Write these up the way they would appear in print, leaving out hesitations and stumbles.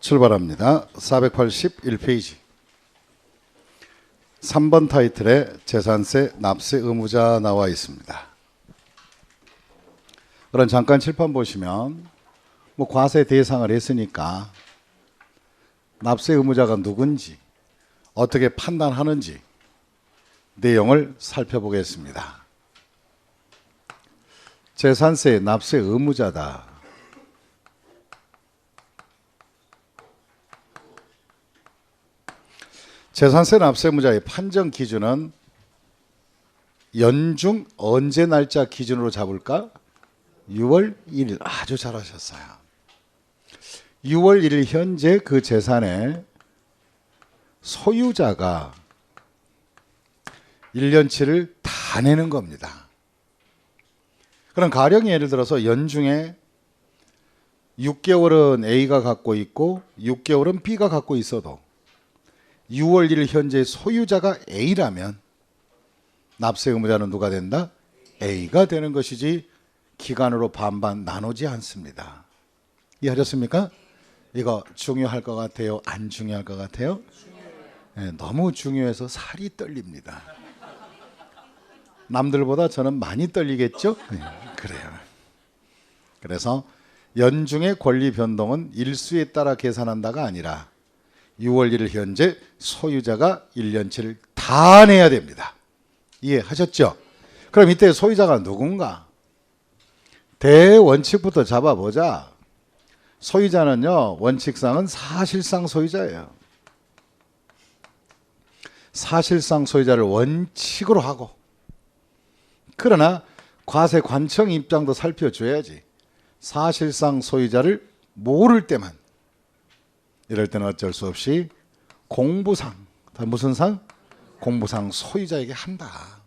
출발합니다. 481페이지 3번 타이틀에 재산세 납세 의무자 나와 있습니다. 그럼 잠깐 칠판 보시면 과세 대상을 했으니까 납세 의무자가 누군지 어떻게 판단하는지 내용을 살펴보겠습니다. 재산세 납세 의무자다. 재산세 납세 의무자의 판정 기준은 연중 언제 날짜 기준으로 잡을까? 6월 1일. 아주 잘하셨어요. 6월 1일 현재 그 재산의 소유자가 1년치를 다 내는 겁니다. 그럼 가령 예를 들어서 연중에 6개월은 A가 갖고 있고 6개월은 B가 갖고 있어도 6월 1일 현재 소유자가 A라면 납세 의무자는 누가 된다? A가 되는 것이지 기간으로 반반 나누지 않습니다. 이해하셨습니까? 이거 중요할 것 같아요? 안 중요할 것 같아요? 네, 너무 중요해서 살이 떨립니다. 남들보다 저는 많이 떨리겠죠? 네, 그래요. 그래서 연중의 권리 변동은 일수에 따라 계산한다가 아니라 6월 1일 현재 소유자가 1년치를 다 내야 됩니다. 이해하셨죠? 그럼 이때 소유자가 누군가? 대원칙부터 잡아보자. 소유자는요, 원칙상은 사실상 소유자예요. 사실상 소유자를 원칙으로 하고, 그러나 과세 관청 입장도 살펴줘야지. 사실상 소유자를 모를 때만, 이럴 때는 어쩔 수 없이 공부상, 무슨 상? 공부상 소유자에게 한다.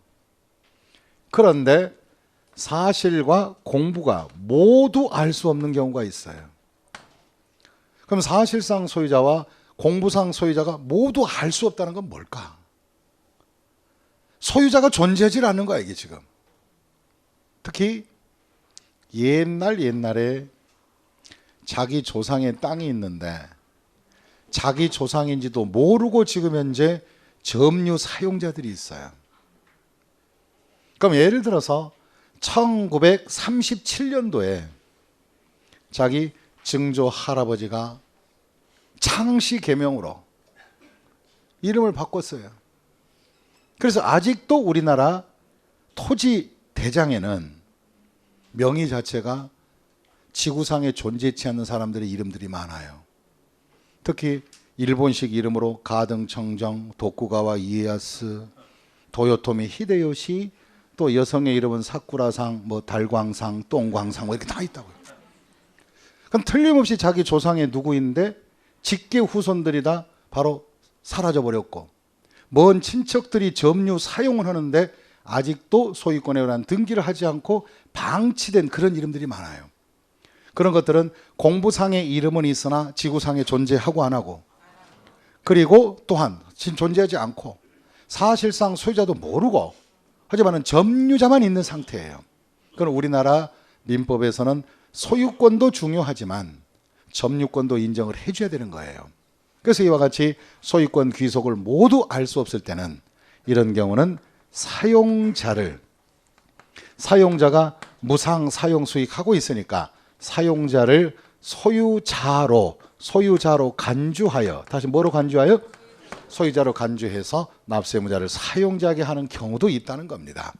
그런데 사실과 공부가 모두 알 수 없는 경우가 있어요. 그럼 사실상 소유자와 공부상 소유자가 모두 알 수 없다는 건 뭘까? 소유자가 존재하지 않는 거야, 이게 지금. 특히 옛날에 자기 조상의 땅이 있는데 자기 조상인지도 모르고 지금 현재 점유 사용자들이 있어요. 그럼 예를 들어서 1937년도에 자기 증조 할아버지가 창씨 계명으로 이름을 바꿨어요. 그래서 아직도 우리나라 토지 대장에는 명의 자체가 지구상에 존재치 않는 사람들의 이름들이 많아요. 특히 일본식 이름으로 가등청정, 도쿠가와 이에야스, 도요토미 히데요시, 또 여성의 이름은 사쿠라상, 달광상, 똥광상 이렇게 다 있다고요. 그럼 틀림없이 자기 조상의 누구인데 직계 후손들이 다 바로 사라져버렸고 먼 친척들이 점유 사용을 하는데 아직도 소유권에 관한 등기를 하지 않고 방치된 그런 이름들이 많아요. 그런 것들은 공부상의 이름은 있으나 지구상에 존재하고 안 하고, 그리고 또한 존재하지 않고 사실상 소유자도 모르고 하지만 점유자만 있는 상태예요. 그럼 우리나라 민법에서는 소유권도 중요하지만 점유권도 인정을 해줘야 되는 거예요. 그래서 이와 같이 소유권 귀속을 모두 알 수 없을 때는 이런 경우는 사용자가 무상 사용 수익하고 있으니까 사용자를 소유자로 간주하여, 다시 뭐로 간주하여? 소유자로 간주해서 납세 의무자를 사용자에게 하는 경우도 있다는 겁니다.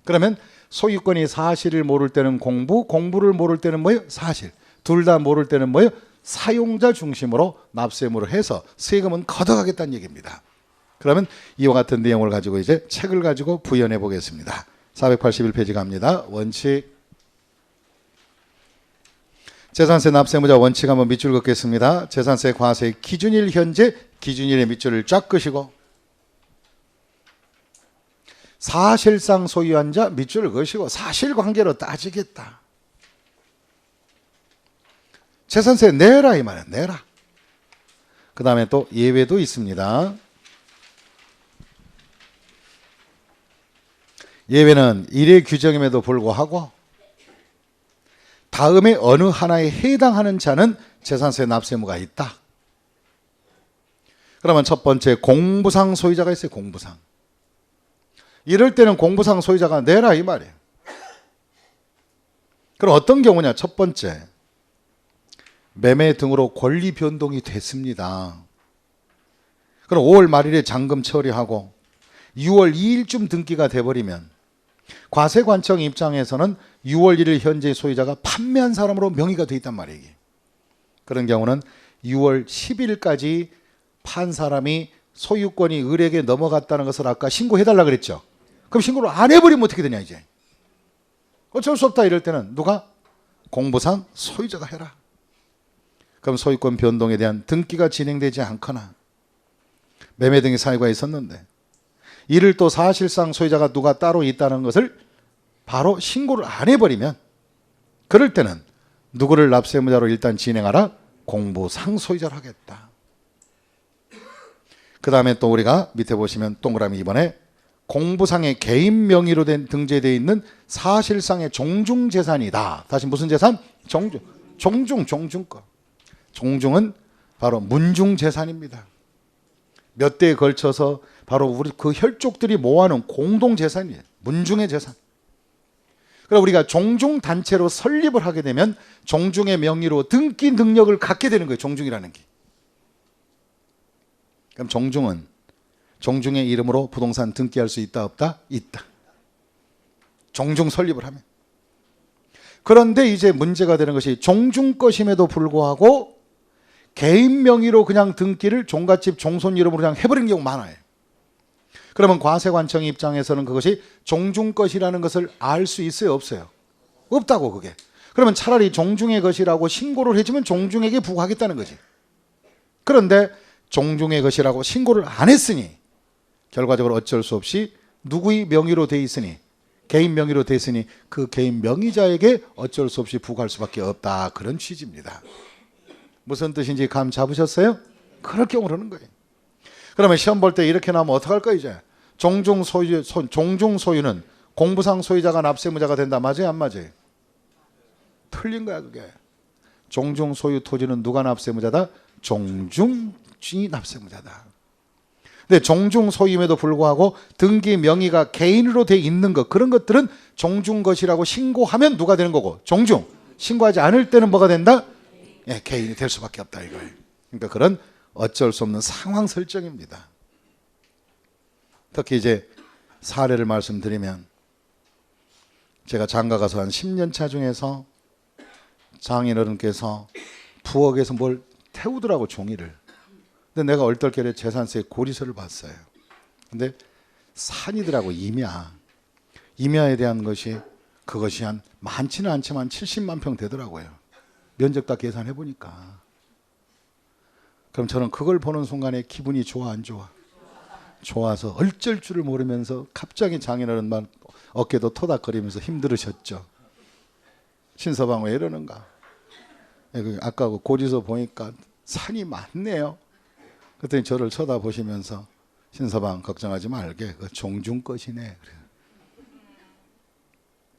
그러면 소유권이 사실을 모를 때는 공부를 모를 때는 뭐예요? 사실. 둘 다 모를 때는 뭐예요? 사용자 중심으로 납세 의무를 해서 세금은 걷어가겠다는 얘기입니다. 그러면 이와 같은 내용을 가지고 이제 책을 가지고 부연해 보겠습니다. 481페이지 갑니다. 원칙. 재산세 납세 의무자 원칙 한번 밑줄 긋겠습니다. 재산세 과세 기준일 현재 기준일의 밑줄을 쫙 끄시고 사실상 소유한 자 밑줄을 그으시고 사실관계로 따지겠다. 재산세 내라 이 말이야. 내라. 그 다음에 또 예외도 있습니다. 예외는 일의 규정임에도 불구하고 다음에 어느 하나에 해당하는 자는 재산세 납세 의무가 있다. 그러면 첫 번째 공부상 소유자가 있어요. 공부상. 이럴 때는 공부상 소유자가 내라 이 말이에요. 그럼 어떤 경우냐? 첫 번째, 매매 등으로 권리 변동이 됐습니다. 그럼 5월 말일에 잔금 처리하고 6월 2일쯤 등기가 돼버리면 과세관청 입장에서는 6월 1일 현재 소유자가 판매한 사람으로 명의가 돼 있단 말이에요. 그런 경우는 6월 10일까지 판 사람이 소유권이 을에게 넘어갔다는 것을 아까 신고해달라 그랬죠. 그럼 신고를 안 해버리면 어떻게 되냐 이제. 어쩔 수 없다 이럴 때는 누가? 공부상 소유자가 해라. 그럼 소유권 변동에 대한 등기가 진행되지 않거나 매매 등의 사유가 있었는데 이를 또 사실상 소유자가 누가 따로 있다는 것을 바로 신고를 안 해버리면 그럴 때는 누구를 납세무자로 일단 진행하라? 공부상 소유자로 하겠다. 그 다음에 또 우리가 밑에 보시면 동그라미 2번에 공부상의 개인 명의로 된 등재되어 있는 사실상의 종중재산이다. 다시 무슨 재산? 종중거. 종중은 바로 문중재산입니다. 몇 대에 걸쳐서 바로 우리 그 혈족들이 모아놓은 공동재산이에요. 문중의 재산. 그럼 우리가 종중단체로 설립을 하게 되면 종중의 명의로 등기 능력을 갖게 되는 거예요. 종중이라는 게. 그럼 종중은 종중의 이름으로 부동산 등기할 수 있다 없다? 있다. 종중 설립을 하면. 그런데 이제 문제가 되는 것이 종중 것임에도 불구하고 개인 명의로 그냥 등기를 종갓집 종손 이름으로 그냥 해버리는 경우가 많아요. 그러면 과세관청 입장에서는 그것이 종중 것이라는 것을 알 수 있어요? 없어요? 없다고 그게. 그러면 차라리 종중의 것이라고 신고를 해주면 종중에게 부과하겠다는 거지. 그런데 종중의 것이라고 신고를 안 했으니 결과적으로 어쩔 수 없이 누구의 명의로 돼 있으니 개인 명의로 돼 있으니 그 개인 명의자에게 어쩔 수 없이 부과할 수밖에 없다. 그런 취지입니다. 무슨 뜻인지 감 잡으셨어요? 그럴 경우 그러는 거예요. 그러면 시험 볼 때 이렇게 나오면 어떡할 거야 이제? 종중 소유는 공부상 소유자가 납세무자가 된다. 맞아요? 안 맞아요? 틀린 거야 그게. 종중 소유 토지는 누가 납세무자다? 종중이 납세무자다. 근데 종중 소유임에도 불구하고 등기 명의가 개인으로 돼 있는 것, 그런 것들은 종중 것이라고 신고하면 누가 되는 거고, 종중. 신고하지 않을 때는 뭐가 된다? 예, 개인이 될 수밖에 없다 이거예요. 그러니까 그런 어쩔 수 없는 상황 설정입니다. 특히 이제 사례를 말씀드리면 제가 장가 가서 한 10년 차 중에서 장인어른께서 부엌에서 뭘 태우더라고 종이를. 근데 내가 얼떨결에 재산세 고리서를 봤어요. 근데 산이더라고. 임야에 대한 것이 그것이 한 많지는 않지만 70만 평 되더라고요. 면적 다 계산해 보니까. 그럼 저는 그걸 보는 순간에 기분이 좋아 안 좋아? 좋아서 어쩔 줄을 모르면서 갑자기 장인어른 말 어깨도 토닥거리면서 힘들으셨죠. 신서방 왜 이러는가? 아까 그 고지서 보니까 산이 많네요. 그랬더니 저를 쳐다보시면서 신서방 걱정하지 말게. 그 종중 것이네.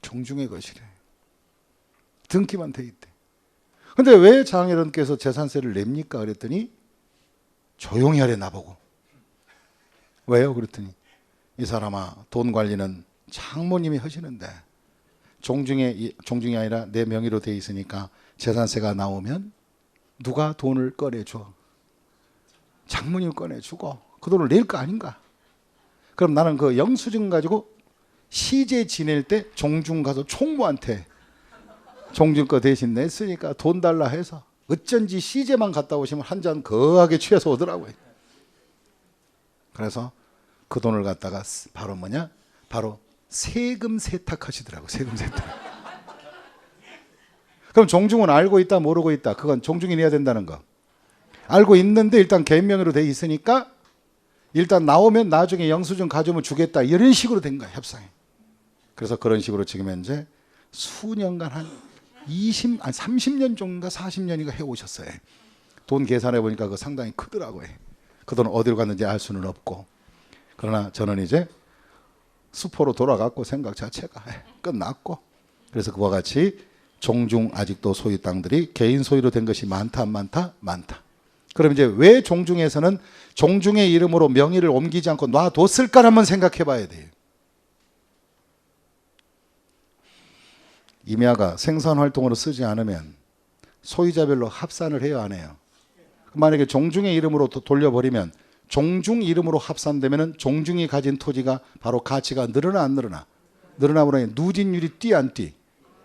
종중의 것이래. 등기만 돼 있대. 근데 왜 장인어른께서 재산세를 냅니까? 그랬더니 조용히 하래 나보고. 왜요? 그랬더니 이 사람아 돈 관리는 장모님이 하시는데 종중이 아니라 내 명의로 돼 있으니까 재산세가 나오면 누가 돈을 꺼내줘? 장모님 꺼내주고 그 돈을 낼 거 아닌가? 그럼 나는 그 영수증 가지고 시제 지낼 때 종중 가서 총무한테 종중 거 대신 냈으니까 돈 달라 해서 어쩐지 시제만 갔다 오시면 한 잔 거하게 취해서 오더라고요. 그래서 그 돈을 갖다가 바로 뭐냐? 바로 세금 세탁하시더라고요. 세금 세탁. 그럼 종중은 알고 있다 모르고 있다. 그건 종중이 내야 된다는 거. 알고 있는데 일단 개인 명의로 돼 있으니까 일단 나오면 나중에 영수증 가져오면 주겠다. 이런 식으로 된 거야. 협상이. 그래서 그런 식으로 지금 현재 수년간 한 30년 정도인가 40년인가 해오셨어요. 돈 계산해 보니까 그거 상당히 크더라고요. 그 돈 어디로 갔는지 알 수는 없고. 그러나 저는 이제 수포로 돌아갔고 생각 자체가 끝났고. 그래서 그와 같이 종중 아직도 소유 땅들이 개인 소유로 된 것이 많다 안 많다? 많다. 그럼 이제 왜 종중에서는 종중의 이름으로 명의를 옮기지 않고 놔뒀을까 한번 생각해 봐야 돼요. 임야가 생산활동으로 쓰지 않으면 소유자별로 합산을 해요, 안 해요? 만약에 종중의 이름으로 돌려버리면 종중 이름으로 합산되면 종중이 가진 토지가 바로 가치가 늘어나 안 늘어나? 늘어나보니 누진율이 뛰 안 뛰?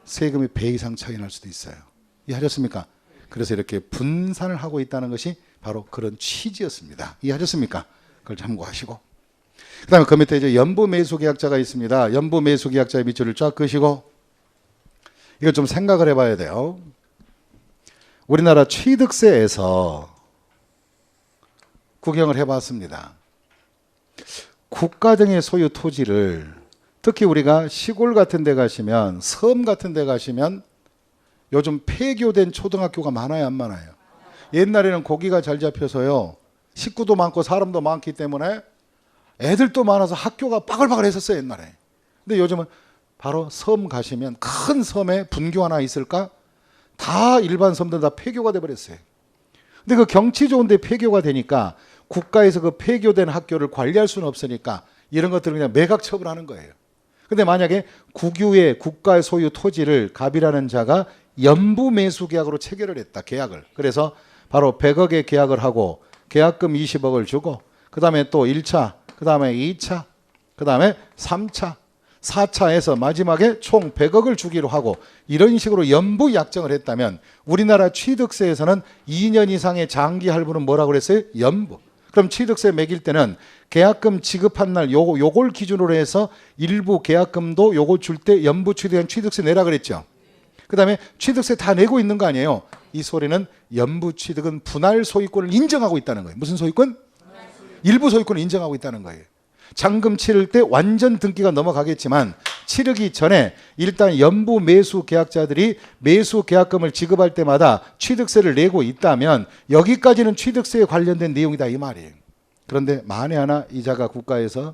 세금이 배 이상 차이 날 수도 있어요. 이해하셨습니까? 그래서 이렇게 분산을 하고 있다는 것이 바로 그런 취지였습니다. 이해하셨습니까? 그걸 참고하시고. 그 다음에 그 밑에 이제 연부매수계약자가 있습니다. 연부매수계약자의 밑줄을 쫙 그시고 이거 좀 생각을 해봐야 돼요. 우리나라 취득세에서 구경을 해봤습니다. 국가 등의 소유 토지를 특히 우리가 시골 같은 데 가시면 섬 같은 데 가시면 요즘 폐교된 초등학교가 많아요, 안 많아요? 옛날에는 고기가 잘 잡혀서요, 식구도 많고 사람도 많기 때문에 애들도 많아서 학교가 빠글빠글 했었어요, 옛날에. 근데 요즘은 바로 섬 가시면 큰 섬에 분교 하나 있을까? 다 일반 섬들 다 폐교가 돼버렸어요. 근데 그 경치 좋은 데 폐교가 되니까 국가에서 그 폐교된 학교를 관리할 수는 없으니까 이런 것들을 그냥 매각 처분하는 거예요. 근데 만약에 국유의 국가의 소유 토지를 갑이라는 자가 연부매수 계약으로 체결을 했다, 계약을. 그래서 바로 100억의 계약을 하고 계약금 20억을 주고 그 다음에 또 1차, 그 다음에 2차, 그 다음에 3차, 4차에서 마지막에 총 100억을 주기로 하고 이런 식으로 연부 약정을 했다면 우리나라 취득세에서는 2년 이상의 장기 할부는 뭐라고 그랬어요? 연부. 그럼 취득세 매길 때는 계약금 지급한 날 요걸 기준으로 해서 일부 계약금도 요거 줄 때 연부 취득한 취득세 내라 그랬죠. 그 다음에 취득세 다 내고 있는 거 아니에요. 이 소리는 연부 취득은 분할 소유권을 인정하고 있다는 거예요. 무슨 소유권? 일부 소유권을 인정하고 있다는 거예요. 잔금 치를 때 완전 등기가 넘어가겠지만 치르기 전에 일단 연부 매수 계약자들이 매수 계약금을 지급할 때마다 취득세를 내고 있다면 여기까지는 취득세에 관련된 내용이다 이 말이에요. 그런데 만에 하나 이자가 국가에서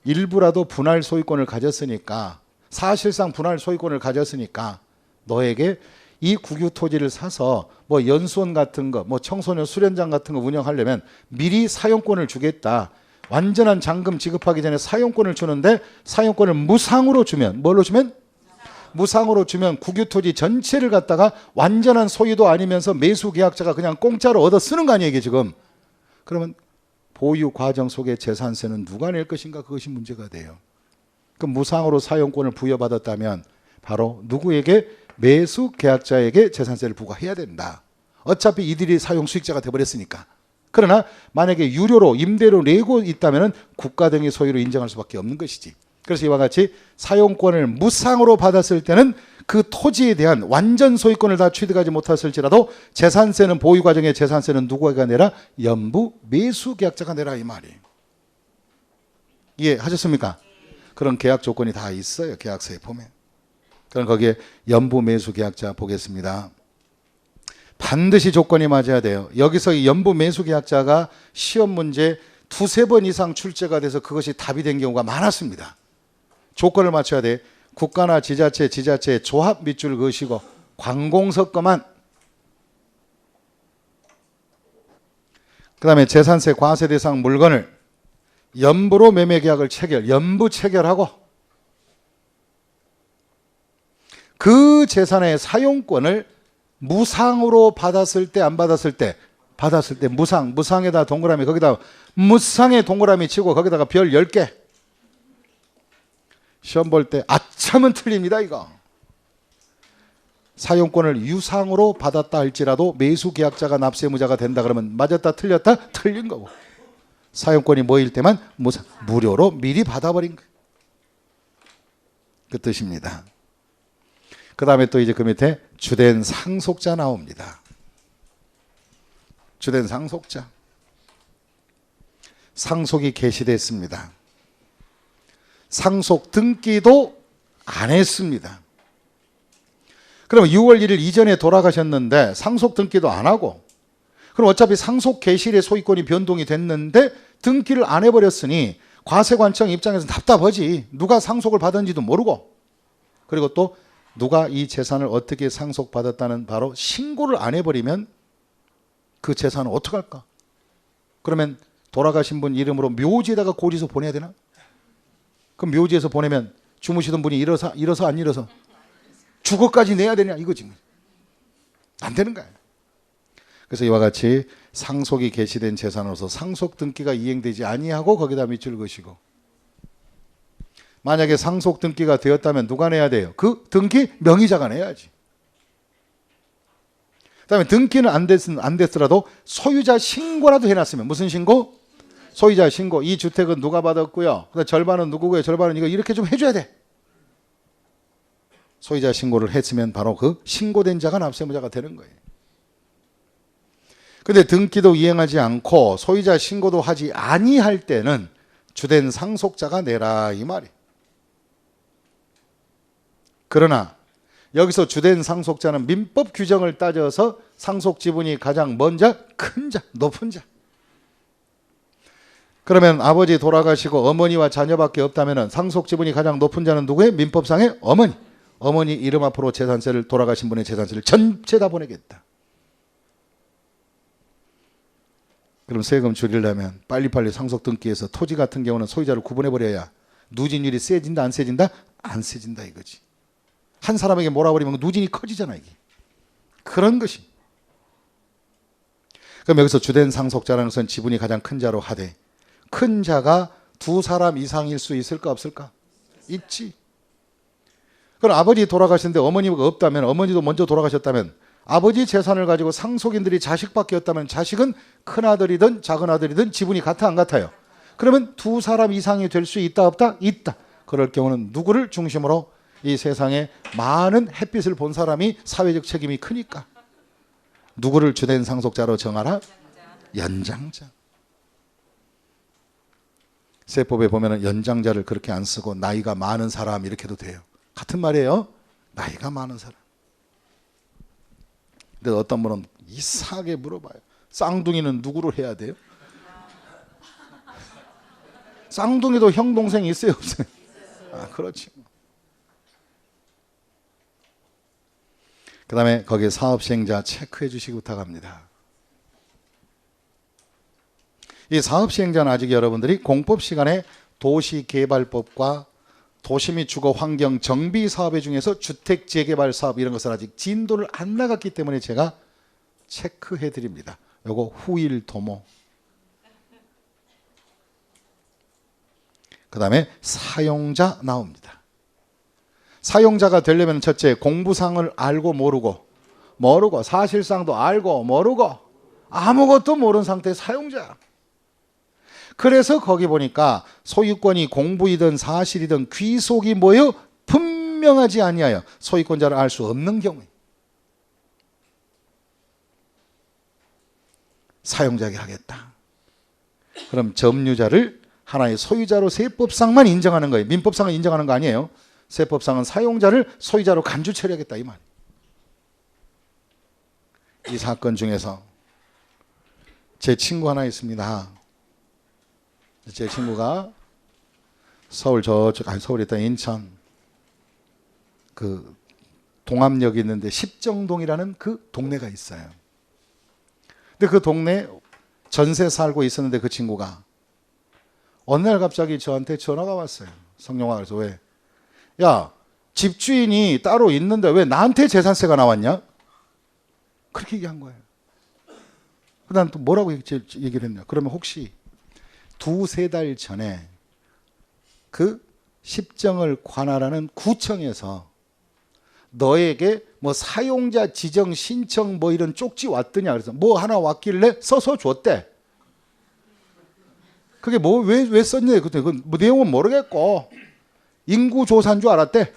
일부라도 분할 소유권을 가졌으니까, 사실상 분할 소유권을 가졌으니까 너에게 이 국유 토지를 사서 뭐 연수원 같은 거, 뭐 청소년 수련장 같은 거 운영하려면 미리 사용권을 주겠다. 완전한 잔금 지급하기 전에 사용권을 주는데 사용권을 무상으로 주면, 뭘로 주면? 무상으로 주면 국유토지 전체를 갖다가 완전한 소유도 아니면서 매수계약자가 그냥 공짜로 얻어 쓰는 거 아니에요 이게 지금. 그러면 보유 과정 속의 재산세는 누가 낼 것인가, 그것이 문제가 돼요. 그 무상으로 사용권을 부여받았다면 바로 누구에게? 매수계약자에게 재산세를 부과해야 된다. 어차피 이들이 사용수익자가 되어버렸으니까. 그러나 만약에 유료로 임대료 내고 있다면 국가 등의 소유로 인정할 수밖에 없는 것이지. 그래서 이와 같이 사용권을 무상으로 받았을 때는 그 토지에 대한 완전 소유권을 다 취득하지 못했을지라도 재산세는, 보유 과정의 재산세는 누구가 내라? 연부 매수계약자가 내라 이 말이에요. 이해하셨습니까? 그런 계약 조건이 다 있어요, 계약서에 보면. 그럼 거기에 연부 매수계약자 보겠습니다. 반드시 조건이 맞아야 돼요. 여기서 이 연부 매수계약자가 시험 문제 두세 번 이상 출제가 돼서 그것이 답이 된 경우가 많았습니다. 조건을 맞춰야 돼. 국가나 지자체의 조합 밑줄 그으시고 관공서거만, 그 다음에 재산세 과세 대상 물건을 연부로 매매계약을 연부 체결하고 그 재산의 사용권을 무상으로 받았을 때, 안 받았을 때? 받았을 때 무상에다 동그라미, 거기다 무상에 동그라미 치고 거기다가 별 10개. 시험 볼 때 아참은 틀립니다 이거. 사용권을 유상으로 받았다 할지라도 매수계약자가 납세무자가 된다 그러면 맞았다 틀렸다? 틀린 거고. 사용권이 뭐일 때만 무료로 미리 받아버린 거예요. 그 뜻입니다. 그 다음에 또 이제 그 밑에 주된 상속자 나옵니다. 주된 상속자. 상속이 개시됐습니다. 상속 등기도 안 했습니다. 그럼 6월 1일 이전에 돌아가셨는데 상속 등기도 안 하고, 그럼 어차피 상속 개시일의 소유권이 변동이 됐는데 등기를 안 해버렸으니 과세관청 입장에서는 답답하지. 누가 상속을 받은지도 모르고, 그리고 또 누가 이 재산을 어떻게 상속받았다는 바로 신고를 안 해버리면 그 재산은 어떡할까? 그러면 돌아가신 분 이름으로 묘지에다가 고지서 보내야 되나? 그럼 묘지에서 보내면 주무시던 분이 일어서 안 일어서 주거까지 내야 되냐 이거지. 안 되는 거야. 그래서 이와 같이 상속이 개시된 재산으로서 상속 등기가 이행되지 아니하고 거기다 밑줄 그으시고, 만약에 상속 등기가 되었다면 누가 내야 돼요? 그 등기 명의자가 내야지. 그다음에 등기는 안 됐더라도 소유자 신고라도 해놨으면, 무슨 신고? 소유자 신고. 이 주택은 누가 받았고요. 그다음 절반은 누구고요. 절반은 이거, 이렇게 좀 해줘야 돼. 소유자 신고를 했으면 바로 그 신고된 자가 납세무자가 되는 거예요. 근데 등기도 이행하지 않고 소유자 신고도 하지 아니할 때는 주된 상속자가 내라 이 말이에요. 그러나 여기서 주된 상속자는 민법 규정을 따져서 상속 지분이 가장 먼 자, 큰 자, 높은 자. 그러면 아버지 돌아가시고 어머니와 자녀밖에 없다면 상속 지분이 가장 높은 자는 누구예요? 민법상의 어머니. 어머니 이름 앞으로 재산세를, 돌아가신 분의 재산세를 전체 다 보내겠다. 그럼 세금 줄이려면 빨리빨리 상속 등기에서 토지 같은 경우는 소유자를 구분해버려야 누진율이 세진다 안 세진다? 안 세진다 이거지. 한 사람에게 몰아버리면 누진이 커지잖아 이게. 그런 것이. 그럼 여기서 주된 상속자라는 것은 지분이 가장 큰 자로 하되, 큰 자가 두 사람 이상일 수 있을까 없을까? 있지. 그럼 아버지 돌아가셨는데 어머니가 없다면, 어머니도 먼저 돌아가셨다면 아버지 재산을 가지고 상속인들이 자식밖에 없다면 자식은 큰아들이든 작은아들이든 지분이 같아 안 같아요? 그러면 두 사람 이상이 될 수 있다 없다? 있다. 그럴 경우는 누구를 중심으로? 이 세상에 많은 햇빛을 본 사람이 사회적 책임이 크니까 누구를 주된 상속자로 정하라? 연장자. 세법에 보면 연장자를 그렇게 안 쓰고 나이가 많은 사람 이렇게 해도 돼요. 같은 말이에요. 나이가 많은 사람. 근데 어떤 분은 이상하게 물어봐요. 쌍둥이는 누구를 해야 돼요? 쌍둥이도 형 동생 있어요 없어요? 아, 그렇지. 그 다음에 거기에 사업시행자 체크해 주시기 부탁합니다. 이 사업시행자는 아직 여러분들이 공법 시간에 도시개발법과 도시 및 주거 환경 정비 사업의 중에서 주택 재개발 사업 이런 것은 아직 진도를 안 나갔기 때문에 제가 체크해 드립니다. 요거 후일 도모. 그 다음에 사용자 나옵니다. 사용자가 되려면 첫째 공부상을 알고 모르고 사실상도 알고 모르고 아무것도 모르는 상태의 사용자. 그래서 거기 보니까 소유권이 공부이든 사실이든 귀속이 뭐예요? 분명하지 아니하여 소유권자를 알 수 없는 경우에 사용자에게 하겠다. 그럼 점유자를 하나의 소유자로 세법상만 인정하는 거예요. 민법상은 인정하는 거 아니에요. 세법상은 사용자를 소유자로 간주 처리하겠다 이 말. 이 사건 중에서 제 친구 하나 있습니다. 제 친구가 서울 저쪽, 아니 서울에 있다 인천 그 동암역이 있는데 십정동이라는 그 동네가 있어요. 근데 그 동네 전세 살고 있었는데 그 친구가 어느 날 갑자기 저한테 전화가 왔어요. 성령아, 그래서 왜? 야, 집주인이 따로 있는데 왜 나한테 재산세가 나왔냐? 그렇게 얘기한 거예요. 난 또 뭐라고 얘기를 했냐? 그러면 혹시 두세 달 전에 그 십정을 관할하는 구청에서 너에게 뭐 사용자 지정 신청 뭐 이런 쪽지 왔더냐? 그래서 뭐 하나 왔길래 써서 줬대. 그게 뭐 왜 썼냐? 그때 그 뭐 내용은 모르겠고 인구 조사인 줄 알았대.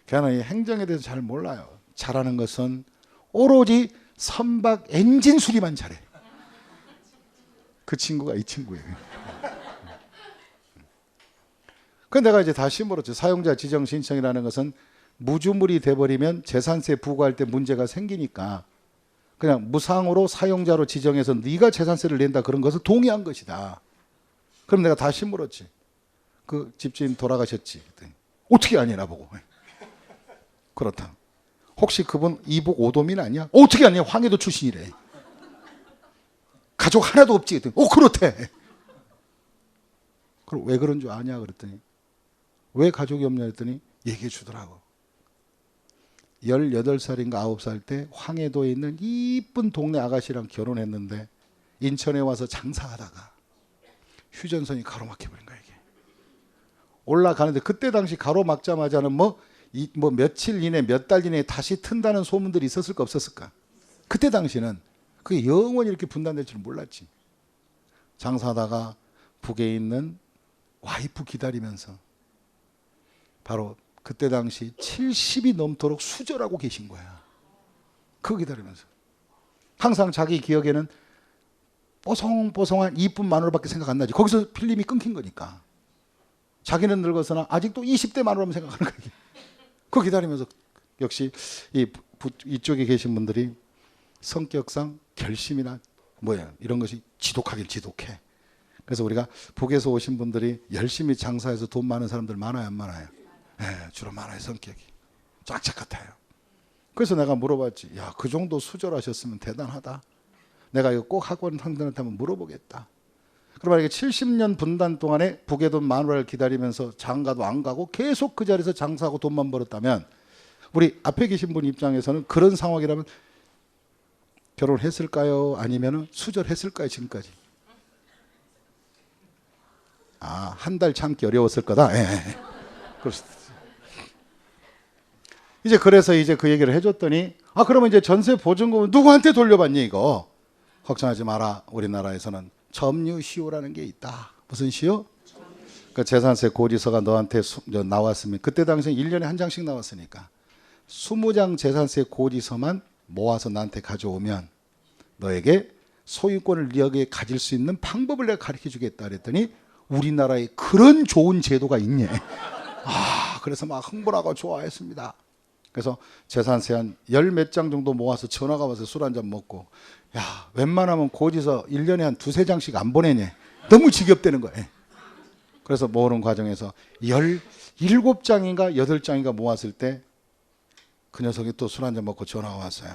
걔는 이 행정에 대해서 잘 몰라요. 잘하는 것은 오로지 선박 엔진 수리만 잘해. 그 친구가 이 친구예요. 그래서 내가 이제 다시 물었죠. 사용자 지정 신청이라는 것은 무주물이 돼버리면 재산세 부과할 때 문제가 생기니까 그냥 무상으로 사용자로 지정해서 네가 재산세를 낸다 그런 것을 동의한 것이다. 그럼 내가 다시 물었지. 그 집주인 돌아가셨지. 어떻게 아니나 보고. 그렇다. 혹시 그분 이북 오도민 아니야? 어떻게 아니야? 황해도 출신이래. 가족 하나도 없지. 그렇대. 그럼 왜 그런 줄 아냐 그랬더니 왜 가족이 없냐 그랬더니 얘기해 주더라고. 18살인가 9살 때 황해도에 있는 이쁜 동네 아가씨랑 결혼했는데 인천에 와서 장사하다가 휴전선이 가로막혀버린 거야 이게. 올라가는데 그때 당시 가로막자마자는 뭐 며칠 이내 몇 달 이내에 다시 튼다는 소문들이 있었을까 없었을까. 그때 당시는 그게 영원히 이렇게 분단될 줄 몰랐지. 장사하다가 북에 있는 와이프 기다리면서 바로 그때 당시 70이 넘도록 수절하고 계신 거야. 그거 기다리면서 항상 자기 기억에는 뽀송뽀송한 이쁜 마누라밖에 생각 안 나지. 거기서 필름이 끊긴 거니까. 자기는 늙어서나 아직도 20대 마누라만 생각하는 거야. 그거 기다리면서 역시 이쪽에 계신 분들이 성격상 결심이나 이런 것이 지독하긴 지독해. 그래서 우리가 북에서 오신 분들이 열심히 장사해서 돈 많은 사람들 많아요 안 많아요? 주로 많아요. 성격이 쫙쫙 같아요. 그래서 내가 물어봤지. 야, 그 정도 수절하셨으면 대단하다. 내가 이거 꼭 학원 상들한테 한번 물어보겠다. 그러면 이게 70년 분단 동안에 북에 돈 마누라를 기다리면서 장가도 안 가고 계속 그 자리에서 장사하고 돈만 벌었다면 우리 앞에 계신 분 입장에서는 그런 상황이라면 결혼했을까요? 아니면 수절했을까요? 지금까지? 한 달 참기 어려웠을 거다. 그래서 이제 그 얘기를 해줬더니 그러면 이제 전세 보증금은 누구한테 돌려받니 이거? 걱정하지 마라. 우리나라에서는 점유시효라는 게 있다. 무슨 시효? 그 재산세 고지서가 너한테 나왔으면 그때 당시에 1년에 한 장씩 나왔으니까 20장 재산세 고지서만 모아서 나한테 가져오면 너에게 소유권을 여기에 가질 수 있는 방법을 내가 가르쳐 주겠다 그랬더니 우리나라에 그런 좋은 제도가 있네. 그래서 막 흥분하고 좋아했습니다. 그래서 재산세 한 10몇 장 정도 모아서 전화가 와서 술 한잔 먹고 야, 웬만하면 고지서 1년에 한 2-3장씩 안 보내냐. 너무 지겹다는 거예요. 그래서 모으는 과정에서 17장인가 8장인가 모았을 때 그 녀석이 또 술 한잔 먹고 전화가 왔어요.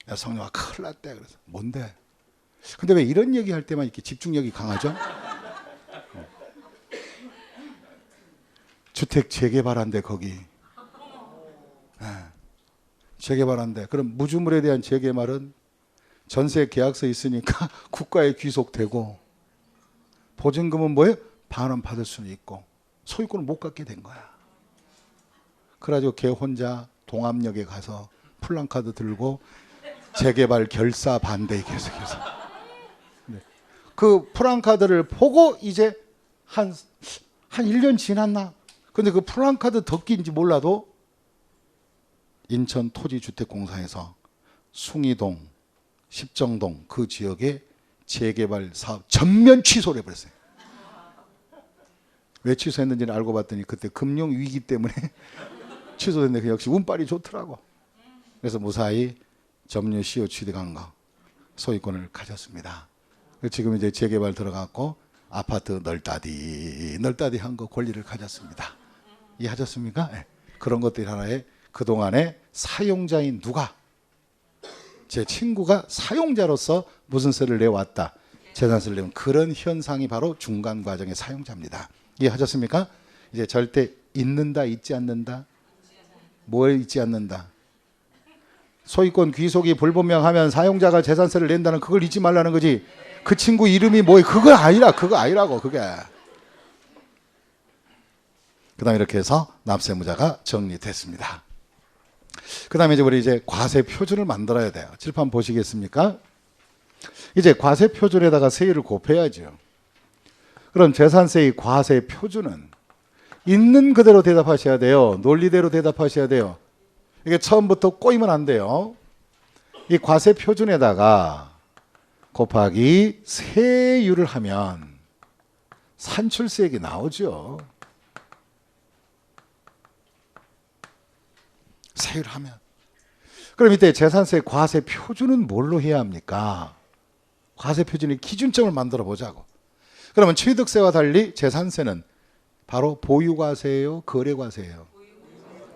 야, 성룡아 큰일 났대. 그래서 뭔데? 근데 왜 이런 얘기할 때만 이렇게 집중력이 강하죠? 주택 재개발한대 거기. 재개발한대. 그럼 무주물에 대한 재개발은 전세 계약서 있으니까 국가에 귀속되고 보증금은 뭐예요? 반환 받을 수는 있고 소유권을 못 갖게 된 거야. 그래가지고 걔 혼자 동암역에 가서 플랜카드 들고 재개발 결사 반대 계속해서 그 플랜카드를 보고 이제 한 1년 지났나? 근데 그 플랜카드 덕기인지 몰라도 인천 토지주택공사에서 숭이동, 십정동 그 지역에 재개발 사업 전면 취소를 해버렸어요. 왜 취소했는지는 알고 봤더니 그때 금융위기 때문에 취소됐는데 역시 운빨이 좋더라고. 그래서 무사히 점유시효 취득한 거 소유권을 가졌습니다. 지금 이제 재개발 들어갔고 아파트 널따디 한 거 권리를 가졌습니다. 이해하셨습니까? 네. 그런 것들이 하나의 그동안의 사용자인 누가 제 친구가 사용자로서 무슨 세를 내왔다. 재산세를 내면 그런 현상이 바로 중간 과정의 사용자입니다. 이해하셨습니까? 이제 절대 있는다 있지 않는다. 뭐에 있지 않는다. 소유권 귀속이 불분명하면 사용자가 재산세를 낸다는 그걸 잊지 말라는 거지. 그 친구 이름이 뭐예요? 그거 아니라고 그게. 그 다음에 이렇게 해서 납세무자가 정리됐습니다. 그 다음에 이제 과세 표준을 만들어야 돼요. 칠판 보시겠습니까? 이제 과세 표준에다가 세율을 곱해야죠. 그럼 재산세의 과세 표준은 있는 그대로 대답하셔야 돼요. 논리대로 대답하셔야 돼요. 이게 처음부터 꼬이면 안 돼요. 이 과세 표준에다가 곱하기 세율을 하면 산출세액이 나오죠. 세율을 하면. 그럼 이때 재산세 과세 표준은 뭘로 해야 합니까? 과세 표준의 기준점을 만들어 보자고. 그러면 취득세와 달리 재산세는 바로 보유과세예요, 거래과세예요?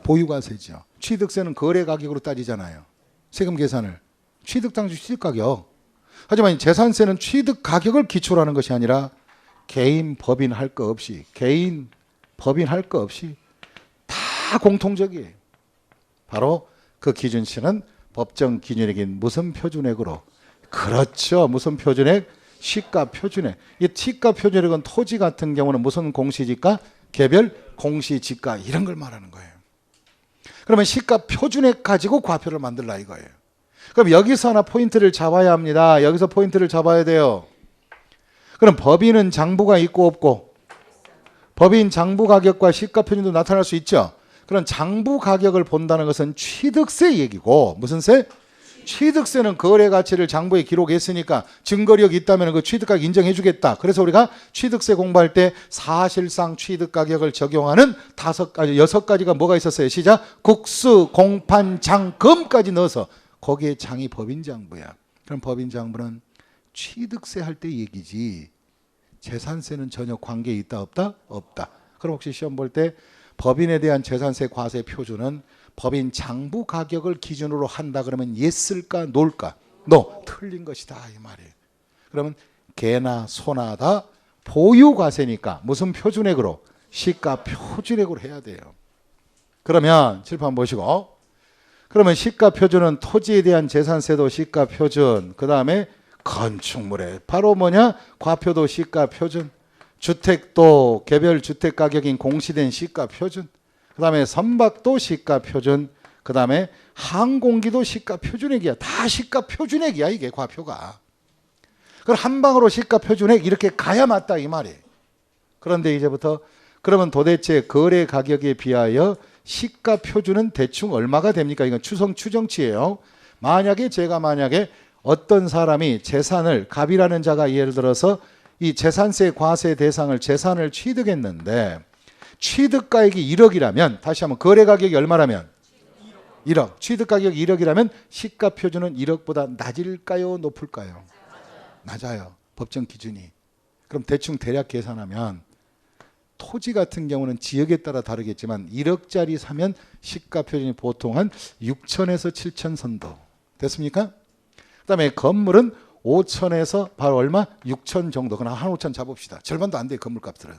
보유과세죠. 취득세는 거래 가격으로 따지잖아요. 세금 계산을. 취득 당시 취득 가격. 하지만 재산세는 취득 가격을 기초로 하는 것이 아니라 개인 법인 할 거 없이 다 공통적이에요. 바로 그 기준치는 법정 기준액인 무슨 표준액으로. 그렇죠. 무슨 표준액? 시가 표준액. 이 시가 표준액은 토지 같은 경우는 무슨 공시지가? 개별 공시지가 이런 걸 말하는 거예요. 그러면 시가 표준액 가지고 과표를 만들라 이거예요. 그럼 여기서 하나 포인트를 잡아야 합니다. 여기서 포인트를 잡아야 돼요. 그럼 법인은 장부가 있고 없고, 법인 장부 가격과 시가 표준도 나타날 수 있죠. 그럼 장부 가격을 본다는 것은 취득세 얘기고, 무슨 세? 취득세는 거래 가치를 장부에 기록했으니까 증거력이 있다면 그 취득가격 인정해 주겠다. 그래서 우리가 취득세 공부할 때 사실상 취득 가격을 적용하는 6가지가 뭐가 있었어요? 시작. 국수, 공판, 장, 금까지 넣어서 거기에 장이 법인 장부야. 그럼 법인 장부는 취득세 할 때 얘기지. 재산세는 전혀 관계 있다 없다? 없다. 그럼 혹시 시험 볼 때 법인에 대한 재산세 과세 표준은 법인 장부 가격을 기준으로 한다 그러면 예스일까 노일까? 노. 틀린 것이다 이 말이에요. 그러면 개나 소나 다 보유 과세니까 무슨 표준액으로? 시가 표준액으로 해야 돼요. 그러면 칠판 보시고, 그러면 시가 표준은 토지에 대한 재산세도 시가 표준, 그 다음에 건축물에 바로 뭐냐? 과표도 시가 표준, 주택도 개별 주택 가격인 공시된 시가 표준, 그 다음에 선박도 시가 표준, 그 다음에 항공기도 시가 표준액이야. 다 시가 표준액이야 이게 과표가. 그럼 한 방으로 시가 표준액 이렇게 가야 맞다 이 말이에요. 그런데 이제부터 그러면 도대체 거래 가격에 비하여 시가 표준은 대충 얼마가 됩니까? 이건 추정치예요. 만약에 어떤 사람이 재산을, 갑이라는 자가 예를 들어서 이 재산세 과세 대상을 재산을 취득했는데 취득가액이 1억이라면, 다시 한번 거래 가격이 얼마라면? 1억. 취득가격이 1억이라면 시가 표준은 1억보다 낮을까요? 높을까요? 낮아요. 법정 기준이. 그럼 대충 대략 계산하면 토지 같은 경우는 지역에 따라 다르겠지만 1억짜리 사면 시가 표준이 보통 한 6천에서 7천 선도. 됐습니까? 그 다음에 건물은 5천에서 바로 얼마? 6천 정도. 그냥 한 5천 잡읍시다. 절반도 안 돼요. 건물값들은.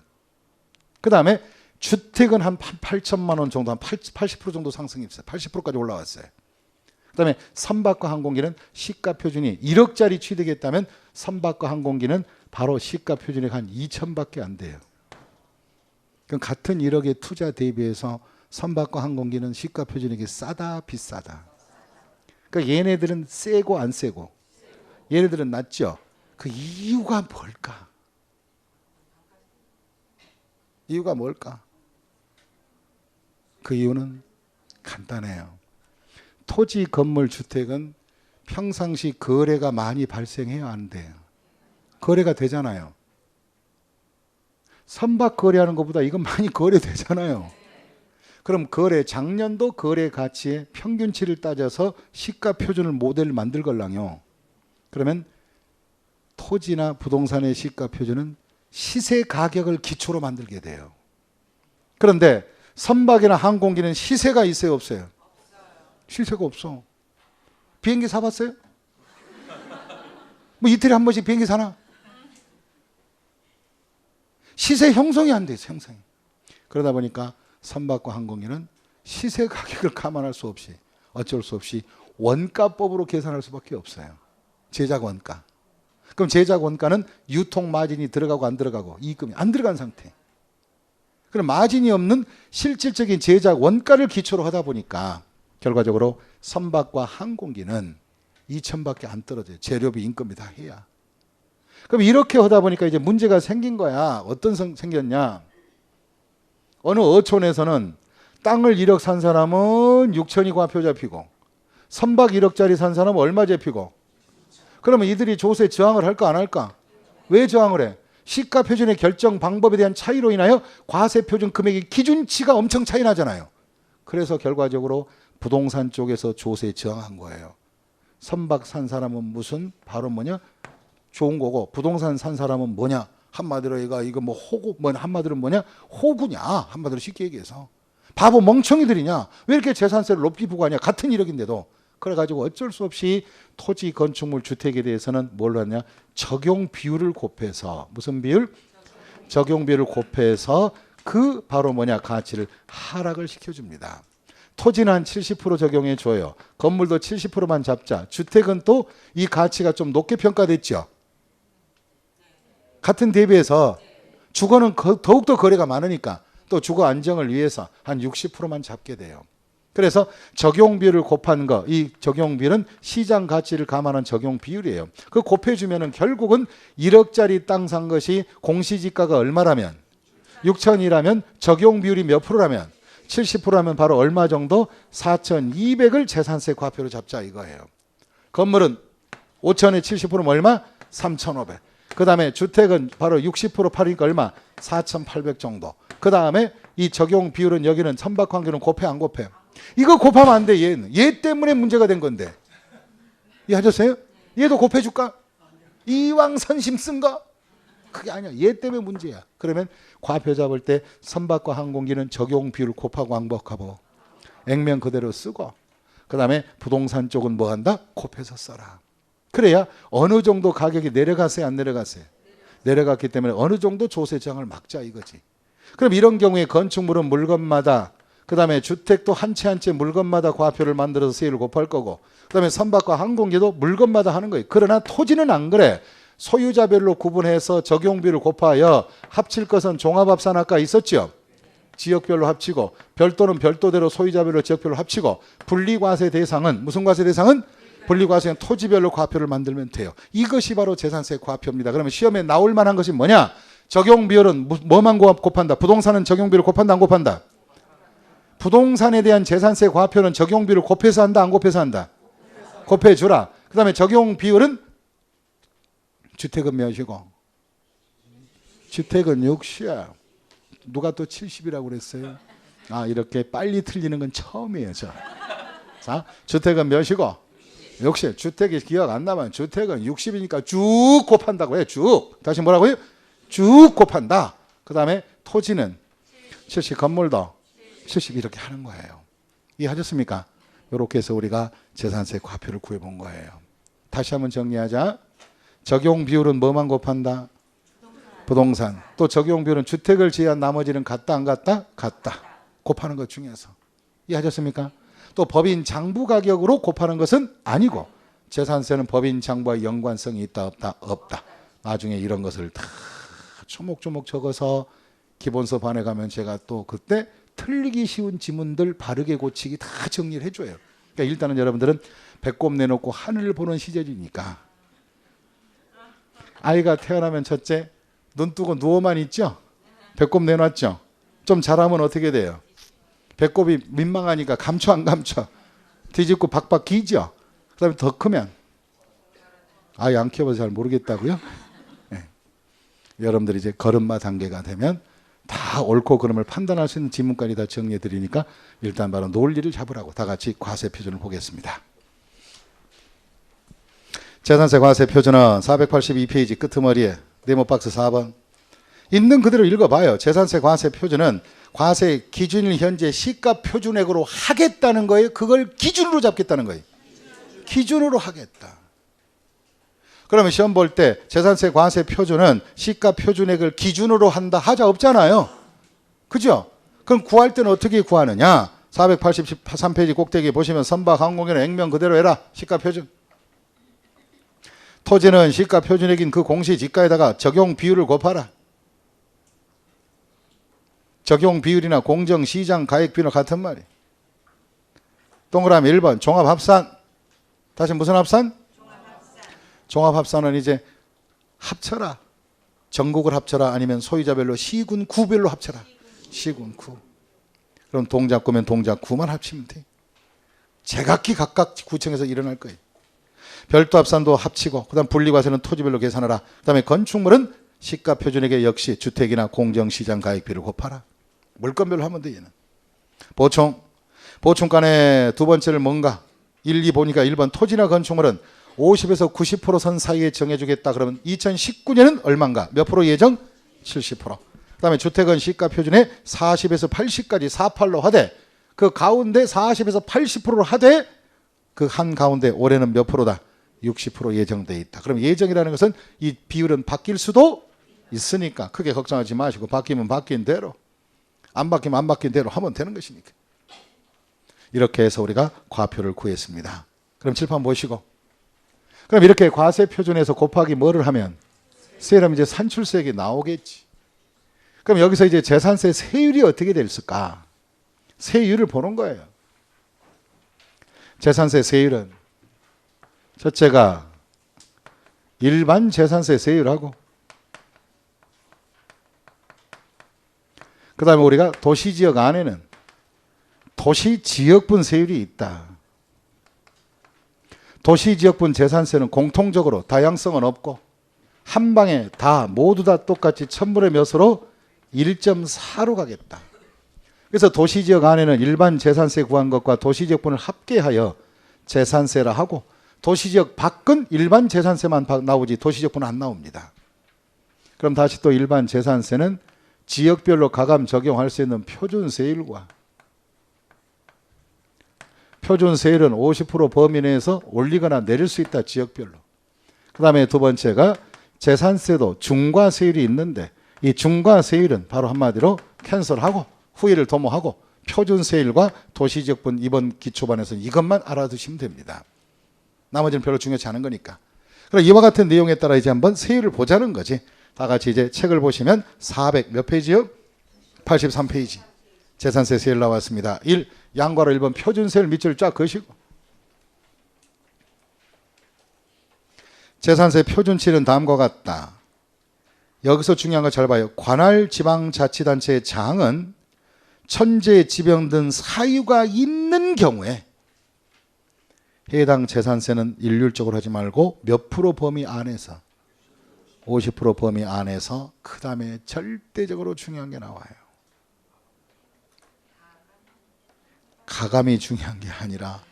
그 다음에 주택은 한 8천만 원 정도, 한 80% 정도 상승이 있어요. 80%까지 올라왔어요. 그 다음에 선박과 항공기는 시가 표준이 1억짜리 취득했다면 선박과 항공기는 바로 시가 표준이 한 2천밖에 안 돼요. 그럼 같은 1억의 투자 대비해서 선박과 항공기는 시가 표준이 싸다 비싸다? 그러니까 얘네들은 세고 안 세고 얘네들은 낮죠. 그 이유가 뭘까? 이유가 뭘까? 그 이유는 간단해요. 토지, 건물, 주택은 평상시 거래가 많이 발생해요? 안 돼요? 거래가 되잖아요. 선박 거래하는 것보다 이건 많이 거래되잖아요. 그럼 작년도 거래 가치의 평균치를 따져서 시가 표준을 모델을 만들 걸랑요. 그러면 토지나 부동산의 시가 표준은 시세 가격을 기초로 만들게 돼요. 그런데 선박이나 항공기는 시세가 있어요, 없어요? 시세가 없어. 비행기 사봤어요? 뭐 이틀에 한 번씩 비행기 사나? 시세 형성이 안 돼요, 형성이. 그러다 보니까 선박과 항공기는 시세 가격을 감안할 수 없이, 어쩔 수 없이 원가법으로 계산할 수밖에 없어요. 제작 원가. 그럼 제작 원가는 유통 마진이 들어가고 안 들어가고 이익금이 안 들어간 상태. 그럼 마진이 없는 실질적인 제작 원가를 기초로 하다 보니까 결과적으로 선박과 항공기는 2천밖에 안 떨어져요. 재료비, 인건비 다 해야. 그럼 이렇게 하다 보니까 이제 문제가 생긴 거야. 어떤 생겼냐? 어느 어촌에서는 땅을 1억 산 사람은 6천이 과표 잡히고 선박 1억짜리 산 사람은 얼마 잡히고. 그러면 이들이 조세 저항을 할까 안 할까? 왜 저항을 해? 시가 표준의 결정 방법에 대한 차이로 인하여 과세 표준 금액의 기준치가 엄청 차이 나잖아요. 그래서 결과적으로 부동산 쪽에서 조세 저항한 거예요. 선박 산 사람은 무슨 바로 뭐냐? 좋은 거고 부동산 산 사람은 뭐냐? 한마디로 이거 뭐 호구, 뭐 한마디로 뭐냐? 호구냐? 한마디로 쉽게 얘기해서 바보 멍청이들이냐? 왜 이렇게 재산세를 높게 부과하냐? 같은 1억인데도. 그래가지고 어쩔 수 없이 토지, 건축물, 주택에 대해서는 뭘로 하냐? 적용 비율을 곱해서. 무슨 비율? 적용 비율을 곱해서 그 바로 뭐냐? 가치를 하락을 시켜줍니다. 토지는 한 70% 적용해 줘요. 건물도 70%만 잡자. 주택은 또 이 가치가 좀 높게 평가됐죠. 같은 대비해서 주거는 더욱더 거래가 많으니까 또 주거 안정을 위해서 한 60%만 잡게 돼요. 그래서 적용 비율을 곱한 거, 이 적용 비율은 시장 가치를 감안한 적용 비율이에요. 그 곱해주면은 결국은 1억짜리 땅 산 것이 공시지가가 얼마라면 6천이라면 적용 비율이 몇 프로라면 70%라면 바로 얼마 정도? 4,200을 재산세 과표로 잡자 이거예요. 건물은 5천에 70%면 얼마? 3,500. 그 다음에 주택은 바로 60% 팔으니까 얼마? 4,800 정도. 그 다음에 이 적용 비율은 여기는 선박관계는 곱해 안 곱해? 이거 곱하면 안 돼. 얘는. 얘 때문에 문제가 된 건데. 이해하셨어요? 얘도 곱해줄까? 이왕 선심 쓴 거? 그게 아니야. 얘 때문에 문제야. 그러면 과표 잡을 때 선박과 항공기는 적용 비율 곱하고 왕복하고 액면 그대로 쓰고 그 다음에 부동산 쪽은 뭐 한다? 곱해서 써라. 그래야 어느 정도 가격이 내려갔어요? 안 내려갔어요? 내려갔기 때문에 어느 정도 조세장을 막자 이거지. 그럼 이런 경우에 건축물은 물건마다 그 다음에 주택도 한 채 한 채 물건마다 과표를 만들어서 세율을 곱할 거고 그 다음에 선박과 항공기도 물건마다 하는 거예요. 그러나 토지는 안 그래. 소유자별로 구분해서 적용비를 곱하여 합칠 것은 종합합산 아까 있었죠. 지역별로 합치고 별도는 별도대로 소유자별로 지역별로 합치고 분리과세 대상은 무슨 과세 대상은? 분리과세는 토지별로 과표를 만들면 돼요. 이것이 바로 재산세 과표입니다. 그러면 시험에 나올 만한 것이 뭐냐? 적용 비율은 뭐만 곱한다? 부동산은 적용 비율을 곱한다 안 곱한다? 부동산에 대한 재산세 과표는 적용 비율을 곱해서 한다 안 곱해서 한다? 곱해주라. 그 다음에 적용 비율은 주택은 몇이고? 주택은 60이야. 누가 또 70이라고 그랬어요? 아, 이렇게 빨리 틀리는 건 처음이에요. 저. 자, 주택은 몇이고? 60. 주택이 기억 안 나면 주택은 60이니까 쭉 곱한다고 해. 쭉. 다시 뭐라고요? 쭉 곱한다. 그 다음에 토지는 70, 건물도 70 이렇게 하는 거예요. 이해하셨습니까? 이렇게 해서 우리가 재산세 과표를 구해본 거예요. 다시 한번 정리하자. 적용 비율은 뭐만 곱한다? 부동산. 또 적용 비율은 주택을 제외한 나머지는 같다 안 같다? 같다. 곱하는 것 중에서. 이해하셨습니까? 또 법인 장부 가격으로 곱하는 것은 아니고 재산세는 법인 장부와 연관성이 있다 없다? 없다. 나중에 이런 것을 다 조목조목 적어서 기본서 반에 가면 제가 또 그때 틀리기 쉬운 지문들 바르게 고치기 다 정리를 해줘요. 그러니까 일단은 여러분들은 배꼽 내놓고 하늘을 보는 시절이니까 아이가 태어나면 첫째 눈 뜨고 누워만 있죠? 배꼽 내놨죠? 좀 자라면 어떻게 돼요? 배꼽이 민망하니까 감춰 안 감춰? 뒤집고 박박 기죠? 그 다음에 더 크면 아이 안 키워봐서 잘 모르겠다고요? 네. 여러분들이 이제 걸음마 단계가 되면 다 옳고 그름을 판단할 수 있는 지문까지 다 정리해 드리니까 일단 바로 논리를 잡으라고 다 같이 과세 표준을 보겠습니다. 재산세 과세 표준은 482페이지 끄트머리에 네모박스 4번 있는 그대로 읽어봐요. 재산세 과세 표준은 과세 기준일 현재 시가 표준액으로 하겠다는 거예요. 그걸 기준으로 잡겠다는 거예요. 기준으로 하겠다. 그러면 시험 볼 때 재산세 과세 표준은 시가 표준액을 기준으로 한다 하자 없잖아요. 그죠? 그럼 구할 때는 어떻게 구하느냐? 483페이지 꼭대기 보시면 선박 항공기는 액면 그대로 해라. 시가 표준. 토지는 시가 표준액인 그 공시지가에다가 적용 비율을 곱하라. 적용 비율이나 공정시장 가액 비율은 같은 말이에요. 동그라미 1번 종합합산. 다시 무슨 합산? 종합합산은 이제 합쳐라. 전국을 합쳐라 아니면 소유자별로 시군 구별로 합쳐라. 시군 구. 그럼 동작구면 동작구만 합치면 돼. 제각기 각각 구청에서 일어날 거예요. 별도 합산도 합치고 그다음 분리과세는 토지별로 계산하라. 그다음에 건축물은 시가 표준액에 역시 주택이나 공정시장 가액비를 곱하라. 물건별로 하면 돼 얘는. 보충간의 두 번째를 뭔가 1, 2 보니까 1번 토지나 건축물은 50에서 90% 선 사이에 정해주겠다. 그러면 2019년은 얼마인가? 몇 프로 예정? 70%. 그다음에 주택은 시가 표준에 40에서 80까지 48로 하되 그 가운데 40에서 80%로 하되 그 한 가운데 올해는 몇 프로다? 60% 예정돼 있다. 그럼 예정이라는 것은 이 비율은 바뀔 수도 있으니까 크게 걱정하지 마시고 바뀌면 바뀐 대로 안 바뀌면 안 바뀐 대로 하면 되는 것이니까. 이렇게 해서 우리가 과표를 구했습니다. 그럼 칠판 보시고 그럼 이렇게 과세 표준에서 곱하기 뭐를 하면 세율하면 이제 산출세액이 나오겠지. 그럼 여기서 이제 재산세 세율이 어떻게 됐을까? 세율을 보는 거예요. 재산세 세율은 첫째가 일반 재산세 세율하고 그 다음에 우리가 도시지역 안에는 도시지역분 세율이 있다. 도시지역분 재산세는 공통적으로 다양성은 없고 한 방에 다 모두 다 똑같이 1000분의 몇으로 1.4로 가겠다. 그래서 도시지역 안에는 일반 재산세 구한 것과 도시지역분을 합계하여 재산세라 하고 도시지역 밖은 일반 재산세만 나오지 도시지역분은 안 나옵니다. 그럼 다시 또 일반 재산세는 지역별로 가감 적용할 수 있는 표준세율과 표준세율은 50% 범위 내에서 올리거나 내릴 수 있다. 지역별로. 그 다음에 두 번째가 재산세도 중과세율이 있는데 이 중과세율은 바로 한마디로 캔슬하고 후일을 도모하고 표준세율과 도시지역분 이번 기초반에서는 이것만 알아두시면 됩니다. 나머지는 별로 중요치 않은 거니까. 그럼 이와 같은 내용에 따라 이제 한번 세율을 보자는 거지. 다 같이 이제 책을 보시면 400 몇 페이지요? 83페이지. 재산세 세율 나왔습니다. 1. 양괄호 1번 표준세율 밑줄 쫙 그으시고 재산세 표준치는 다음과 같다. 여기서 중요한 거 잘 봐요. 관할 지방자치단체의 장은 천재, 지병 등 사유가 있는 경우에 해당 재산세는 일률적으로 하지 말고 몇 프로 범위 안에서 50% 범위 안에서 그 다음에 절대적으로 중요한 게 나와요. 가감이 중요한 게 아니라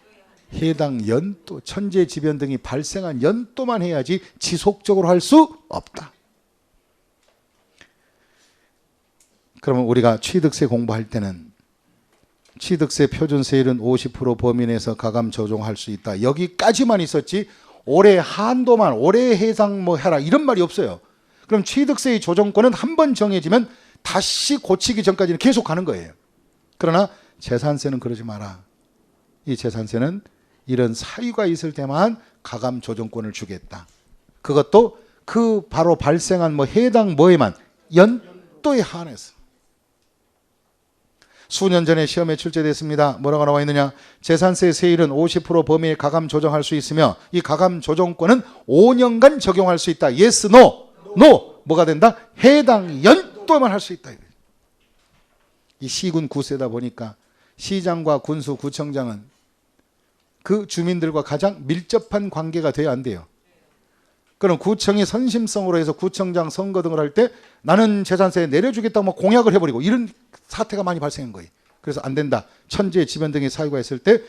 해당 연도, 천재, 지변 등이 발생한 연도만 해야지 지속적으로 할 수 없다. 그러면 우리가 취득세 공부할 때는 취득세 표준세율은 50% 범위 내에서 가감 조정할 수 있다. 여기까지만 있었지 올해 한도만 올해 해상 뭐 해라 이런 말이 없어요. 그럼 취득세의 조정권은 한 번 정해지면 다시 고치기 전까지는 계속 가는 거예요. 그러나 재산세는 그러지 마라. 이 재산세는 이런 사유가 있을 때만 가감 조정권을 주겠다. 그것도 그 바로 발생한 뭐 해당 뭐에만 연도에 한해서. 수년 전에 시험에 출제됐습니다. 뭐라고 나와 있느냐? 재산세 세율은 50% 범위에 가감 조정할 수 있으며 이 가감 조정권은 5년간 적용할 수 있다. Yes, no? No. 뭐가 된다? 해당 연도만 할 수 있다. 이 시군 구세다 보니까 시장과 군수, 구청장은 그 주민들과 가장 밀접한 관계가 돼야 안 돼요. 그럼 구청이 선심성으로 해서 구청장 선거 등을 할 때 나는 재산세 내려주겠다고 막 공약을 해버리고 이런 사태가 많이 발생한 거예요. 그래서 안 된다. 천재, 지변 등의 사유가 있을 때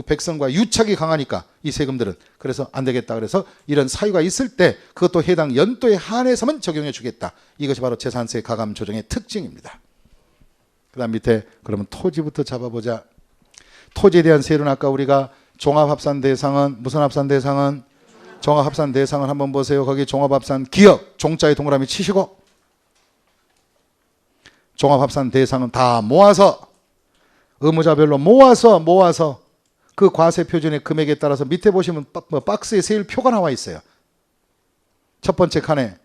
백성과 유착이 강하니까 이 세금들은 그래서 안 되겠다. 그래서 이런 사유가 있을 때 그것도 해당 연도에 한해서만 적용해 주겠다. 이것이 바로 재산세 가감 조정의 특징입니다. 그 다음 밑에 그러면 토지부터 잡아보자. 토지에 대한 세율은 아까 우리가 종합합산 대상은 무슨 합산 대상은 종합합산 대상을 한번 보세요. 거기 종합합산 기업 종자에 동그라미 치시고 종합합산 대상은 다 모아서 의무자별로 모아서 그 과세 표준의 금액에 따라서 밑에 보시면 박스에 세율표가 나와 있어요. 첫 번째 칸에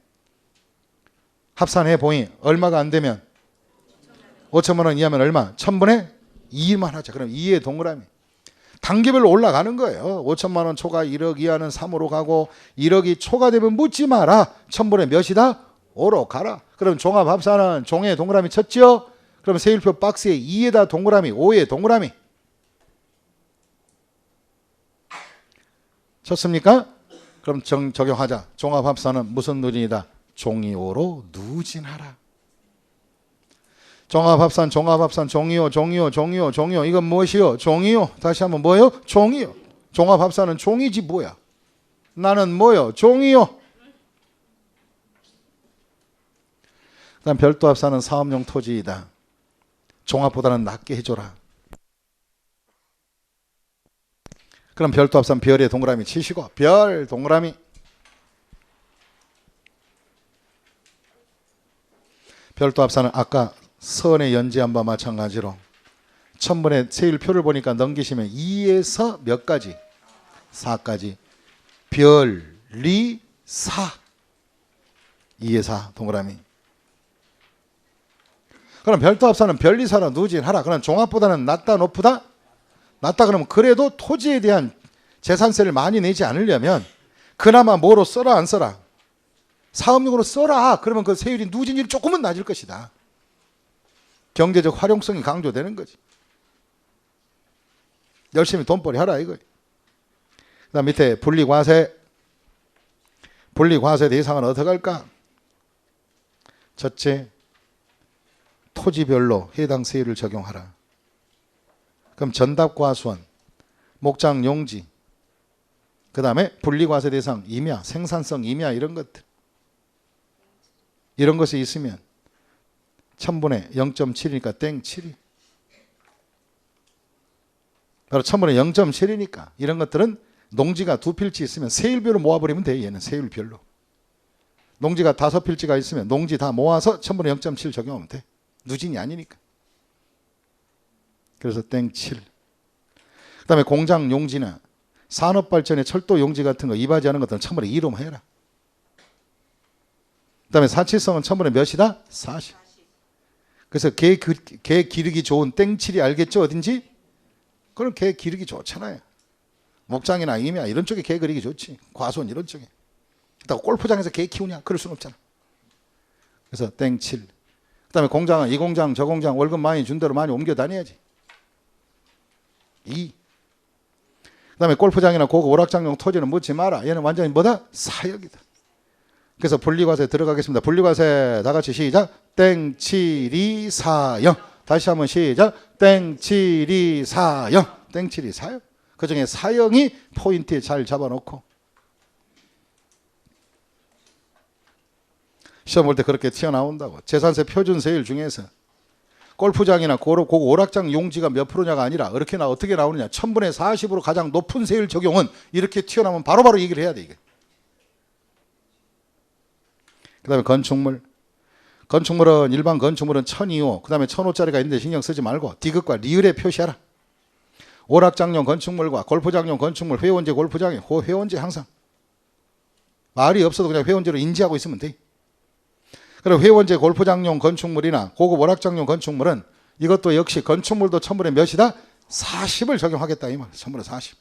합산해 보니 얼마가 안 되면 5천만 원 이하면 얼마? 1000분의 2만 하자. 그럼 2의 동그라미. 단계별로 올라가는 거예요. 5천만 원 초과 1억 이하는 3으로 가고 1억이 초과되면 묻지 마라. 1000분의 몇이다? 5로 가라. 그럼 종합합산은 종에 동그라미 쳤죠? 그럼 세율표 박스에 2에다 동그라미, 5에 동그라미. 쳤습니까? 그럼 적용하자. 종합합산은 무슨 누진이다? 종이오로 누진하라. 종합합산 종이오 이건 무엇이요? 종이요. 다시 한번 뭐요? 종이요. 종합합산은 종이지 뭐야. 나는 뭐요? 종이요. 그다음 별도 합산은 사업용 토지이다. 종합보다는 낮게 해줘라. 그럼 별도 합산 별에 동그라미 치시고 별 동그라미. 별도 합산은 아까 선의 연지한 바와 마찬가지로 천번의 세율표를 보니까 넘기시면 2에서 몇 가지? 4까지. 별, 리, 사. 2에 4 동그라미. 그럼 별도 합산은 별리사라 누진하라. 그럼 종합보다는 낮다 높다? 낮다. 그러면 그래도 토지에 대한 재산세를 많이 내지 않으려면 그나마 뭐로 써라 안 써라? 사업용으로 써라. 그러면 그 세율이 누진율이 조금은 낮을 것이다. 경제적 활용성이 강조되는 거지. 열심히 돈벌이 하라 이거예요. 그 다음 밑에 분리과세. 분리과세 대상은 어떻게 할까? 첫째, 토지별로 해당 세율을 적용하라. 그럼 전답과수원, 목장 용지, 그 다음에 분리과세 대상 임야, 생산성 임야 이런 것들. 이런 것이 있으면 1000분의 0.7이니까 땡 7이. 바로 1000분의 0.7이니까 이런 것들은 농지가 2필지 있으면 세율별로 모아버리면 돼. 얘는 세율별로. 농지가 5필지가 있으면 농지 다 모아서 1000분의 0.7 적용하면 돼. 누진이 아니니까. 그래서 땡 7. 그 다음에 공장 용지나 산업발전의 철도 용지 같은 거 이바지하는 것들은 1000분의 2로만 해라. 그 다음에 사치성은 1000분의 몇이다? 40. 그래서 개 기르기 좋은 땡 7이 알겠죠? 어딘지? 그럼 개 기르기 좋잖아요. 목장이나 임야 이런 쪽에 개 기르기 좋지. 과수원 이런 쪽에. 그렇다고 골프장에서 개 키우냐? 그럴 수는 없잖아. 그래서 땡 7. 그 다음에 공장은 이 공장 저 공장 월급 많이 준 대로 많이 옮겨 다녀야지. 2. 그 다음에 골프장이나 고급 오락장용 토지는 묻지 마라. 얘는 완전히 뭐다? 사역이다. 그래서 분리과세 들어가겠습니다. 분리과세 다 같이 시작. 땡 7, 2, 4, 0. 다시 한번 시작. 땡 7, 2, 4, 0. 땡 7, 2, 4, 0. 그 중에 사형이 포인트에 잘 잡아놓고 시험 볼 때 그렇게 튀어나온다고. 재산세 표준세율 중에서 골프장이나 고급 오락장 용지가 몇 프로냐가 아니라 어떻게 나오느냐. 1000분의 40으로 가장 높은 세율 적용은 이렇게 튀어나오면 바로바로 얘기를 해야 돼. 이게. 그 다음에 건축물. 건축물은 일반 건축물은 1002호 그 다음에 1000호짜리가 있는데 신경 쓰지 말고 디귿과 리을에 표시하라. 오락장용 건축물과 골프장용 건축물 회원제 골프장에 회원제 항상 말이 없어도 그냥 회원제로 인지하고 있으면 돼. 그리고 회원제 골프장용 건축물이나 고급 오락장용 건축물은 이것도 역시 건축물도 1000분의 몇이다? 40을 적용하겠다 이 말. 1000분의 40.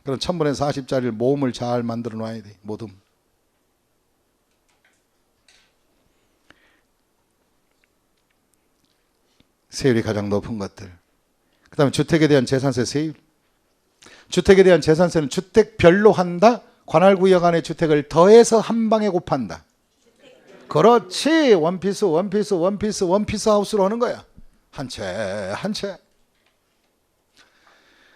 그럼 1000분의 40짜리를 모음을 잘 만들어 놔야 돼. 모둠. 세율이 가장 높은 것들. 그 다음에 주택에 대한 재산세 세율. 주택에 대한 재산세는 주택별로 한다. 관할구역 안에 주택을 더해서 한 방에 곱한다. 그렇지. 원피스 하우스로 하는 거야. 한 채.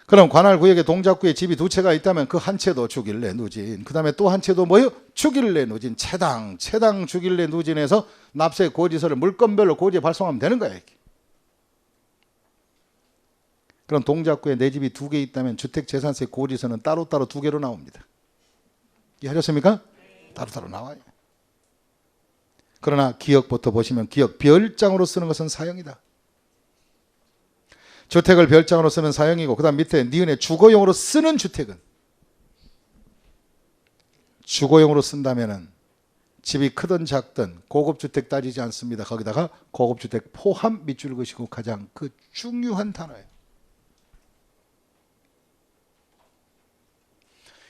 그럼 관할구역에 동작구에 집이 2채가 있다면 그 한 채도 주길래 누진. 그 다음에 또 한 채도 뭐요? 주길래 누진. 채당 주길래 누진해서 납세 고지서를 물건별로 고지에 발송하면 되는 거야. 이렇게. 그럼 동작구에 내 집이 2개 있다면 주택재산세 고지서는 따로따로 2개로 나옵니다. 이해하셨습니까? 따로따로 나와요. 그러나 기역부터 보시면 기역 별장으로 쓰는 것은 사형이다. 주택을 별장으로 쓰면 사형이고 그 다음 밑에 니은에 주거용으로 쓰는 주택은 주거용으로 쓴다면 집이 크든 작든 고급주택 따지지 않습니다. 거기다가 고급주택 포함 밑줄 그시고 가장 그 중요한 단어예요.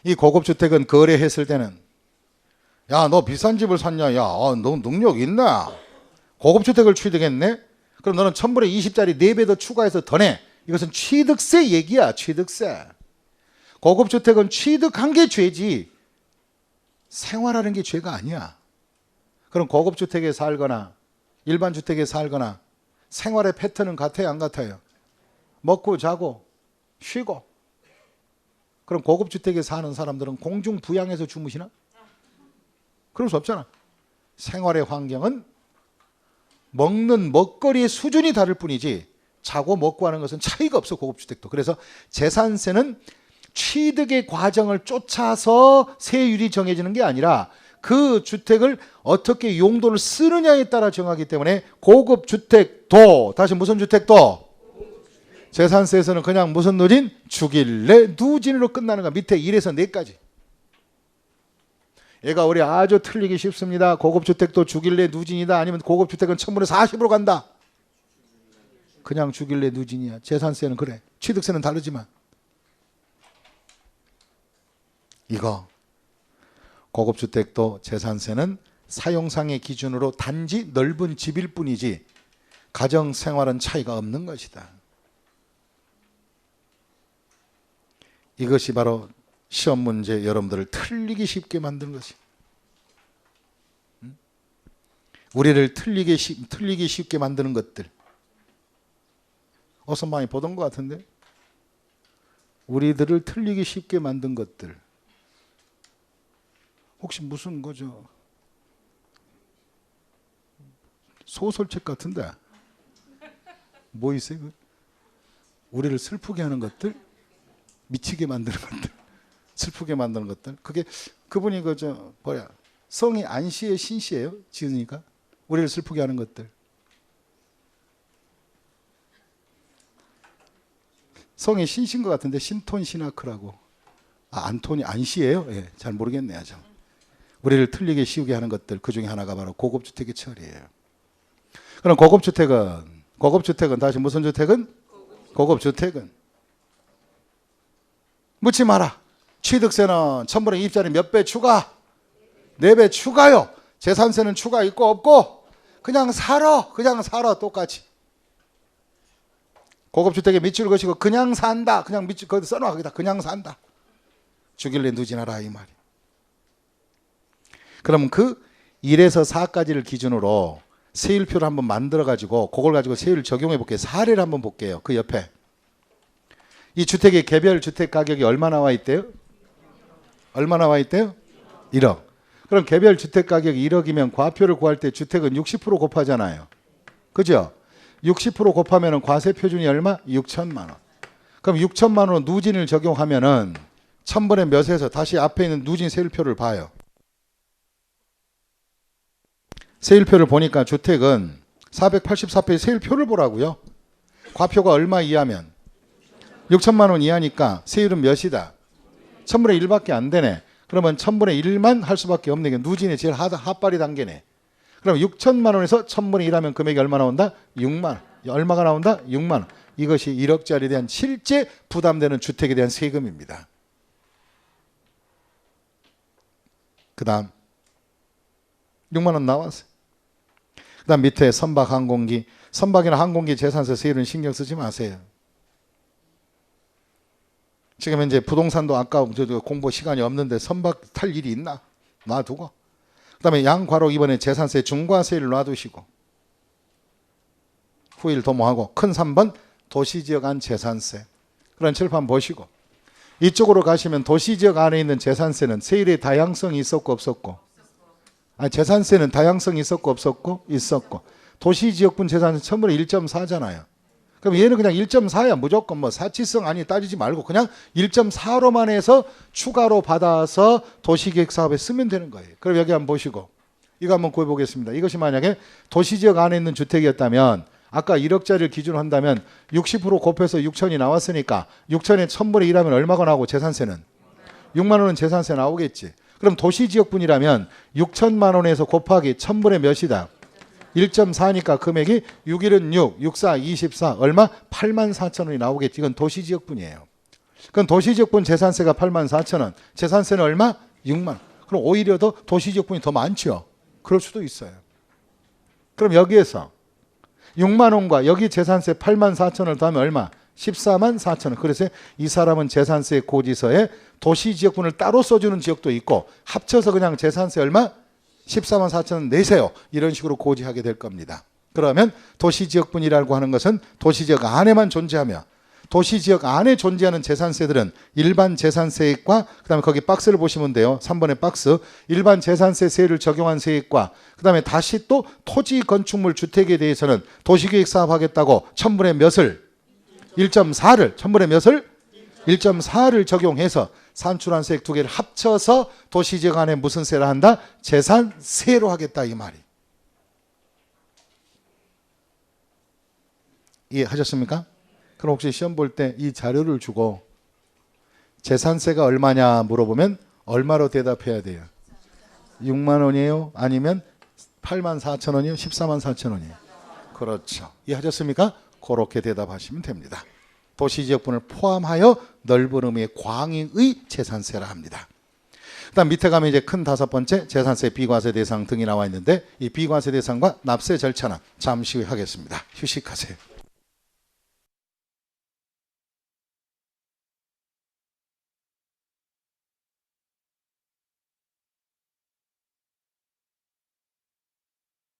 이 고급주택은 거래했을 때는 야, 너 비싼 집을 샀냐? 야, 너 능력 있나? 고급주택을 취득했네? 그럼 너는 1000분의 20짜리 4배 더 추가해서 더 내. 이것은 취득세 얘기야. 취득세. 고급주택은 취득한 게 죄지 생활하는 게 죄가 아니야. 그럼 고급주택에 살거나 일반 주택에 살거나 생활의 패턴은 같아요? 안 같아요? 먹고 자고 쉬고. 그럼 고급주택에 사는 사람들은 공중부양해서 주무시나? 그럴 수 없잖아. 생활의 환경은 먹는 먹거리의 수준이 다를 뿐이지 자고 먹고 하는 것은 차이가 없어, 고급주택도. 그래서 재산세는 취득의 과정을 쫓아서 세율이 정해지는 게 아니라 그 주택을 어떻게 용도를 쓰느냐에 따라 정하기 때문에 고급주택도, 다시 무슨 주택도? 재산세에서는 그냥 무슨 누진? 주길래 누진으로 끝나는 거야. 밑에 1에서 4까지. 얘가 우리 아주 틀리기 쉽습니다. 고급주택도 주길래 누진이다. 아니면 고급주택은 1000분의 40으로 간다. 그냥 주길래 누진이야. 재산세는 그래. 취득세는 다르지만. 이거 고급주택도 재산세는 사용상의 기준으로 단지 넓은 집일 뿐이지 가정생활은 차이가 없는 것이다. 이것이 바로 시험 문제 여러분들을 틀리기 쉽게 만드는 것이. 우리를 틀리기 쉽게 만드는 것들. 어서 많이 보던 것 같은데. 우리들을 틀리기 쉽게 만든 것들. 혹시 무슨 거죠? 소설책 같은데. 뭐 있어요? 우리를 슬프게 하는 것들, 미치게 만드는 것들, 슬프게 만드는 것들. 그게 그분이 그저 뭐야? 성이 안씨의 신씨예요? 지으니까 우리를 슬프게 하는 것들. 성이 신신 것 같은데 신톤 시나크라고. 안토니 안씨예요? 예, 잘 모르겠네요. 좀. 우리를 틀리게 씌우게 하는 것들, 그 중에 하나가 바로 고급주택의 처리예요. 그럼 고급주택은 다시 무슨 주택은? 고급주택은 묻지 마라. 취득세는 1000분의 2입자리 몇 배 추가? 4배 추가요. 재산세는 추가 있고 없고 그냥 살아 똑같이. 고급주택에 밑줄 그시고 그냥 산다. 그냥 밑줄 거기 써놔. 거기다 그냥 산다. 주길래 누진하라 이 말이. 그럼 그 1에서 4까지를 기준으로 세율표를 한번 만들어 가지고 그걸 가지고 세율을 적용해 볼게요. 사례를 한번 볼게요. 그 옆에 이 주택의 개별 주택 가격이 얼마 나와 있대요? 얼마 나와 있대요? 1억. 그럼 개별 주택 가격이 1억이면 과표를 구할 때 주택은 60% 곱하잖아요. 그죠? 60% 곱하면 과세 표준이 얼마? 6천만 원. 그럼 6천만 원 누진을 적용하면은 1000분의 몇에서 다시 앞에 있는 누진 세율표를 봐요. 세율표를 보니까 주택은 484페이지 세율표를 보라고요. 과표가 얼마 이하면 6천만 원 이하니까 세율은 몇이다? 1000분의 1밖에 안 되네. 그러면 1000분의 1만 할 수밖에 없네. 게 누진의 제일 핫바리 단계네. 그럼 6천만 원에서 1000분의 1 하면 금액이 얼마 나온다? 6만 원. 얼마가 나온다? 6만 원. 이것이 1억짜리에 대한 실제 부담되는 주택에 대한 세금입니다. 그 다음 6만 원 나왔어요. 그 다음 밑에 선박 항공기. 선박이나 항공기 재산세 세율은 신경 쓰지 마세요. 지금 이제 부동산도 아까 공부 시간이 없는데 선박 탈 일이 있나? 놔두고. 그 다음에 양과로 이번에 재산세 중과세율을 놔두시고 후일 도모하고 큰 3번 도시지역 안 재산세. 그런 칠판 보시고 이쪽으로 가시면 도시지역 안에 있는 재산세는 세율의 다양성이 있었고 없었고 재산세는 다양성이 있었고 없었고 있었고 도시지역분 재산세 1000분의 1.4잖아요. 그럼 얘는 그냥 1.4야. 무조건 뭐 사치성 아니 따지지 말고 그냥 1.4로만 해서 추가로 받아서 도시계획 사업에 쓰면 되는 거예요. 그럼 여기 한번 보시고 이거 한번 구해보겠습니다. 이것이 만약에 도시지역 안에 있는 주택이었다면 아까 1억짜리를 기준으로 한다면 60% 곱해서 6천이 나왔으니까 6천에 1000분의 1하면 얼마가 나오고 재산세는? 6만 원은 재산세 나오겠지. 그럼 도시지역분이라면 6천만 원에서 곱하기 1000분의 몇이다? 1.4니까 금액이 6일은 6, 64, 24 얼마? 84,000원이 나오겠지. 이건 도시지역분이에요. 그럼 도시지역분 재산세가 84,000원. 재산세는 얼마? 6만 원. 그럼 오히려 더 도시지역분이 더 많죠. 그럴 수도 있어요. 그럼 여기에서 6만 원과 여기 재산세 84,000원을 더하면 얼마? 14만 4천 원. 그래서 이 사람은 재산세 고지서에 도시지역분을 따로 써주는 지역도 있고 합쳐서 그냥 재산세 얼마? 14만 4천 원 내세요. 이런 식으로 고지하게 될 겁니다. 그러면 도시지역분이라고 하는 것은 도시지역 안에만 존재하며 도시 지역 안에 존재하는 재산세들은 일반 재산세액과 그다음에 거기 박스를 보시면 돼요. 3번의 박스. 일반 재산세를 적용한 세액과 그다음에 다시 또 토지 건축물 주택에 대해서는 도시계획 사업하겠다고 1000분의 몇을 1.4를 1000분의 몇을 1.4를 적용해서 산출환세액 두 개를 합쳐서 도시지역 안에 무슨 세를 한다? 재산세로 하겠다 이 말이. 이해하셨습니까? 그럼 혹시 시험 볼 때 이 자료를 주고 재산세가 얼마냐 물어보면 얼마로 대답해야 돼요? 6만 원이에요? 아니면 8만 4천 원이요? 14만 4천 원이에요? 그렇죠. 이해하셨습니까? 그렇게 대답하시면 됩니다. 도시지역분을 포함하여 넓은 의미의 광의의 재산세라 합니다. 그다음 밑에 가면 이제 큰 5번째 재산세 비과세 대상 등이 나와 있는데 이 비과세 대상과 납세 절차는 잠시 후에 하겠습니다. 휴식하세요.